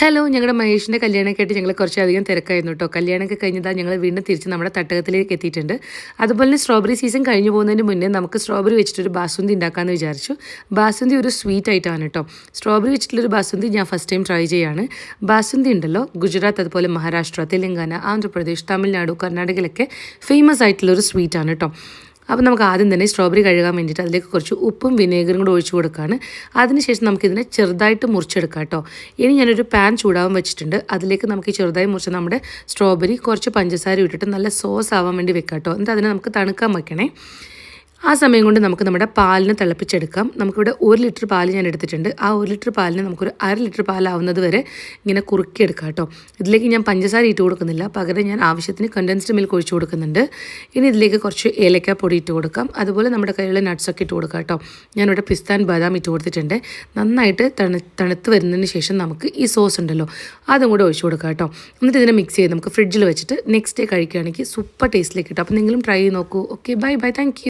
Hello ഞങ്ങളുടെ മഹേഷിൻ്റെ കല്യാണമൊക്കെ ആയിട്ട് ഞങ്ങൾ കുറച്ചധികം തിരക്കായിരുന്നു കേട്ടോ. കല്യാണമൊക്കെ കഴിഞ്ഞതാ ഞങ്ങൾ വീണ്ടും തിരിച്ച് നമ്മുടെ തട്ടകത്തിലേക്ക് എത്തിയിട്ടുണ്ട്. അതുപോലെ തന്നെ സ്ട്രോബെറി സീസൺ കഴിഞ്ഞു പോകുന്നതിന് മുന്നേ നമുക്ക് സ്ട്രോബെറി വെച്ചിട്ടൊരു ബാസുന്തി ഉണ്ടാക്കാമെന്ന് വിചാരിച്ചു. ബാസുന്തി ഒരു സ്വീറ്റ് ആയിട്ടാണ് കേട്ടോ. സ്ട്രോബെറി വെച്ചിട്ടുള്ളൊരു ബാസുന്തി ഞാൻ ഫസ്റ്റ് ടൈം ട്രൈ ചെയ്യാണ്. ബാസുന്തി ഉണ്ടല്ലോ ഗുജറാത്ത്, അതുപോലെ മഹാരാഷ്ട്ര, തെലങ്കാന, ആന്ധ്രാപ്രദേശ്, തമിഴ്നാട്, കർണാടകയിലൊക്കെ ഫേമസ് ആയിട്ടുള്ളൊരു സ്വീറ്റാണ് കേട്ടോ. അപ്പോൾ നമുക്ക് ആദ്യം തന്നെ സ്ട്രോബെറി കഴുകാൻ വേണ്ടിയിട്ട് അതിലേക്ക് കുറച്ച് ഉപ്പും വിനേഗറും കൂടെ ഒഴിച്ചു കൊടുക്കുകയാണ്. അതിനുശേഷം നമുക്കിതിനെ ചെറുതായിട്ട് മുറിച്ചെടുക്കാം കേട്ടോ. ഇനി ഞാനൊരു പാൻ ചൂടാവാൻ വെച്ചിട്ടുണ്ട്. അതിലേക്ക് നമുക്ക് ഈ ചെറുതായി മുറിച്ച നമ്മുടെ സ്ട്രോബെറി കുറച്ച് പഞ്ചസാര ഇട്ടിട്ട് നല്ല സോസ് ആവാൻ വേണ്ടി വെക്കാം കേട്ടോ. എന്നിട്ട് അതിനെ നമുക്ക് തണുക്കാൻ വയ്ക്കണേ. ആ സമയം കൊണ്ട് നമുക്ക് നമ്മുടെ പാലിനെ തിളപ്പിച്ചെടുക്കാം. നമുക്കിവിടെ 1 ലിറ്റർ പാൽ ഞാൻ എടുത്തിട്ടുണ്ട്. ആ 1 ലിറ്റർ പാലിന് നമുക്കൊരു 1/2 ലിറ്റർ പാലാവുന്നത് വരെ ഇങ്ങനെ കുറുക്കിയെടുക്കാം കേട്ടോ. ഇതിലേക്ക് ഞാൻ പഞ്ചസാര ഇട്ട് കൊടുക്കുന്നില്ല, പകരം ഞാൻ ആവശ്യത്തിന് കണ്ടൻസ്ഡ് മിൽക്ക് ഒഴിച്ചു കൊടുക്കുന്നുണ്ട്. ഇനി ഇതിലേക്ക് കുറച്ച് ഏലക്ക പൊടി ഇട്ട് കൊടുക്കാം. അതുപോലെ നമ്മുടെ കയ്യിലുള്ള നട്ട്സൊക്കെ ഇട്ട് കൊടുക്കാം കേട്ടോ. ഞാനിവിടെ പിസ്ത ബദാം ഇട്ട് കൊടുത്തിട്ടുണ്ട്. നന്നായിട്ട് തണുത്ത് വരുന്നതിന് ശേഷം നമുക്ക് ഈ സോസ് ഉണ്ടല്ലോ അതും കൂടെ ഒഴിച്ചു കൊടുക്കാം കേട്ടോ. എന്നിട്ട് ഇതിനെ മിക്സ് ചെയ്ത് നമുക്ക് ഫ്രിഡ്ജിൽ വെച്ചിട്ട് നെക്സ്റ്റ് ഡേ കഴിക്കുകയാണെങ്കിൽ സൂപ്പർ ടേസ്റ്റിലേക്ക് കിട്ടും. അപ്പോൾ നിങ്ങളും ട്രൈ ചെയ്ത് നോക്കൂ. Okay, bye bye, thank you.